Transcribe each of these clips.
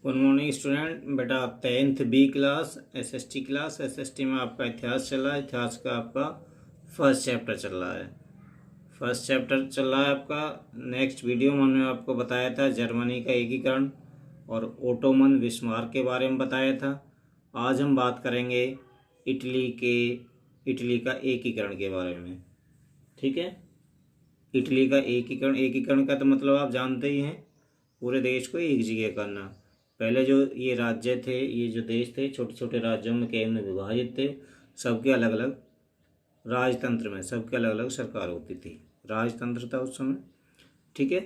Good morning student. बेटा 10th B class SST में आपका इतिहास चल रहा है। इतिहास का आपका फर्स्ट चैप्टर चल रहा है। आपका नेक्स्ट वीडियो में हमने आपको बताया था जर्मनी का एकीकरण और ओटोमन विस्मार के बारे में बताया था। आज हम बात करेंगे इटली का एकीकरण के बारे में। ठीक है, इटली का एकीकरण का तो मतलब आप जानते ही हैं, पूरे देश को एक जगह करना। पहले जो ये राज्य थे, ये जो देश थे, छोटे छोटे राज्यों में केंद्र में विभाजित थे। सबके अलग अलग राजतंत्र में सबके अलग अलग सरकार होती थी, राजतंत्र था उस समय। ठीक है,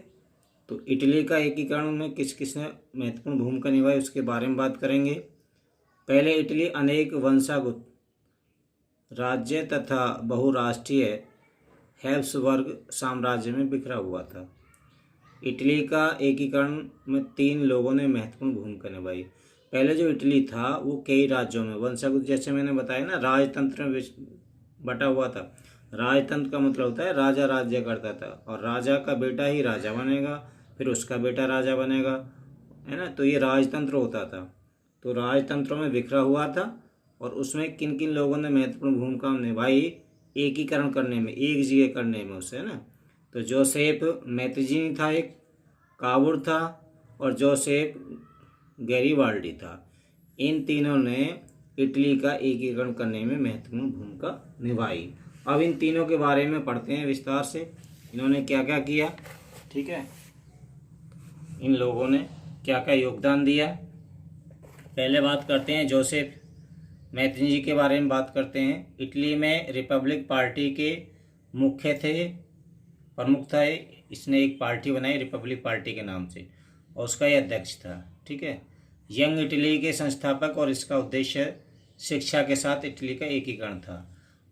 तो इटली का एकीकरण में किस किसने महत्वपूर्ण भूमिका निभाई उसके बारे में बात करेंगे। पहले इटली अनेक वंशागत राज्य तथा बहुराष्ट्रीय हैब्सबर्ग साम्राज्य में बिखरा हुआ था। इटली का एकीकरण में 3 लोगों ने महत्वपूर्ण भूमिका निभाई। पहले जो इटली था वो कई राज्यों में वंशागत, जैसे मैंने बताया ना, राजतंत्र में बटा हुआ था। राजतंत्र का मतलब होता है राजा राज्य करता था और राजा का बेटा ही राजा बनेगा, फिर उसका बेटा राजा बनेगा, है ना। तो ये राजतंत्र होता था। तो राजतंत्रों में बिखरा हुआ था और उसमें किन किन लोगों ने महत्वपूर्ण भूमिका निभाई एकीकरण करने में, एक जगह करने में उसे, है ना। तो जोसेफ मैत्जिनी था, एक कावुर था और जोसेफ गैरिबाल्डी था। इन तीनों ने इटली का एकीकरण करने में महत्वपूर्ण भूमिका निभाई। अब इन तीनों के बारे में पढ़ते हैं विस्तार से, इन्होंने क्या क्या किया। ठीक है, इन लोगों ने क्या क्या योगदान दिया। पहले बात करते हैं जोसेफ मैत्जिनी के बारे में बात करते हैं। इटली में रिपब्लिक पार्टी के प्रमुख था। इसने एक पार्टी बनाई रिपब्लिक पार्टी के नाम से और उसका यह अध्यक्ष था। ठीक है, यंग इटली के संस्थापक और इसका उद्देश्य शिक्षा के साथ इटली का एकीकरण था।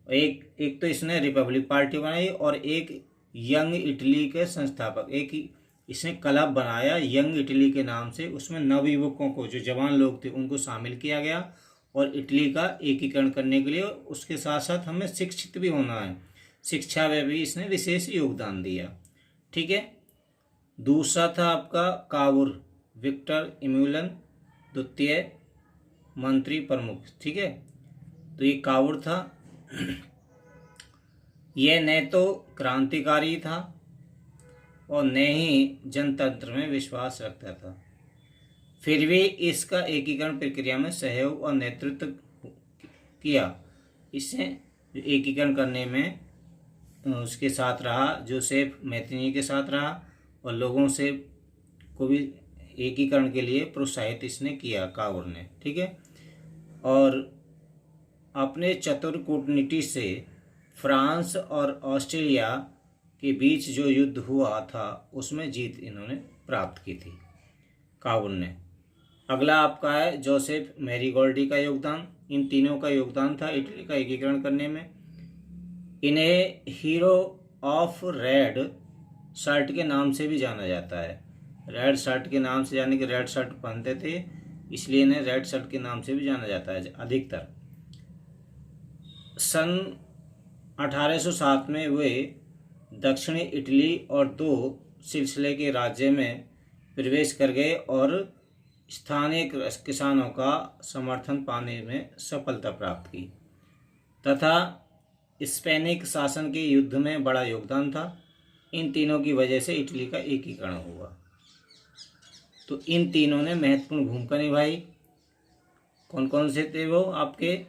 एक तो इसने रिपब्लिक पार्टी बनाई और एक यंग इटली के संस्थापक, एक इसने क्लब बनाया यंग इटली के नाम से। उसमें नवयुवकों को, जो जवान लोग थे, उनको शामिल किया गया और इटली का एकीकरण करने के लिए उसके साथ साथ हमें शिक्षित भी होना है, शिक्षा में भी इसने विशेष योगदान दिया। ठीक है, दूसरा था आपका कावुर, विक्टर इम्यूलन, द्वितीय मंत्री प्रमुख। ठीक है, तो ये कावुर था। यह न तो क्रांतिकारी था और न ही जनतंत्र में विश्वास रखता था, फिर भी इसका एकीकरण प्रक्रिया में सहयोग और नेतृत्व किया। इससे एकीकरण करने में उसके साथ रहा, जोसेफ मैत्जिनी के साथ रहा और लोगों से को भी एकीकरण के लिए प्रोत्साहित इसने किया, कावुर ने। ठीक है, और अपने चतुर कूटनीति से फ्रांस और ऑस्ट्रेलिया के बीच जो युद्ध हुआ था उसमें जीत इन्होंने प्राप्त की थी, कावुर ने। अगला आपका है जोसेफ मैरीगोल्डी का योगदान। इन तीनों का योगदान था इटली का एकीकरण करने में। इन्हें हीरो ऑफ रेड शर्ट के नाम से भी जाना जाता है। रेड शर्ट के नाम से, यानी कि रेड शर्ट पहनते थे इसलिए इन्हें रेड शर्ट के नाम से भी जाना जाता है अधिकतर। सन 1807 में वे दक्षिणी इटली और 2 सिलसिले के राज्य में प्रवेश कर गए और स्थानीय किसानों का समर्थन पाने में सफलता प्राप्त की तथा स्पेनिक शासन के युद्ध में बड़ा योगदान था। इन तीनों की वजह से इटली का एकीकरण हुआ। तो इन तीनों ने महत्वपूर्ण भूमिका निभाई। कौन कौन से थे वो आपके?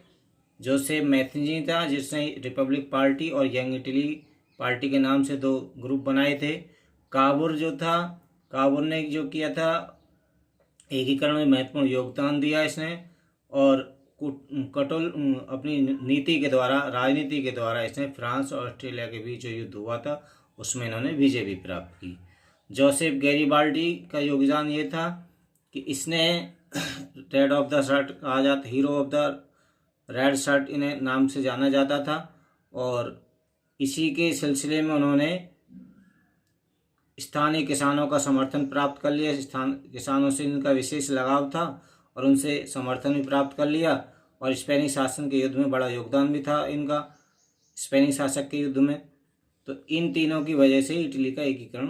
जोसेफ मैत्जिनी था, जिसने रिपब्लिक पार्टी और यंग इटली पार्टी के नाम से 2 ग्रुप बनाए थे। कावुर जो था, कावुर ने जो किया था एकीकरण में महत्वपूर्ण योगदान दिया इसने, और कटोल अपनी नीति के द्वारा, राजनीति के द्वारा इसने फ्रांस और ऑस्ट्रेलिया के बीच जो युद्ध हुआ था उसमें इन्होंने विजय भी प्राप्त की। जोसेफ गैरिबाल्डी का योगदान ये था कि इसने रेड ऑफ द शर्ट कहा जाता, hero of the red shirt इन्हें नाम से जाना जाता था, और इसी के सिलसिले में उन्होंने स्थानीय किसानों का समर्थन प्राप्त कर लिया। किसानों से इनका विशेष लगाव था और उनसे समर्थन भी प्राप्त कर लिया, और स्पेनिश शासन के युद्ध में बड़ा योगदान भी था इनका, स्पेनिश शासक के युद्ध में। तो इन तीनों की वजह से इटली का एकीकरण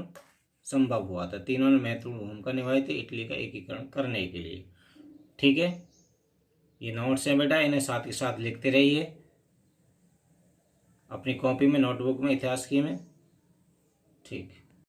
संभव हुआ था। तीनों ने महत्वपूर्ण भूमिका निभाई थी इटली का एकीकरण करने के लिए। ठीक है, ये नोट्स हैं बेटा, इन्हें साथ ही साथ लिखते रहिए अपनी कॉपी में, नोटबुक में, इतिहास की में। ठीक।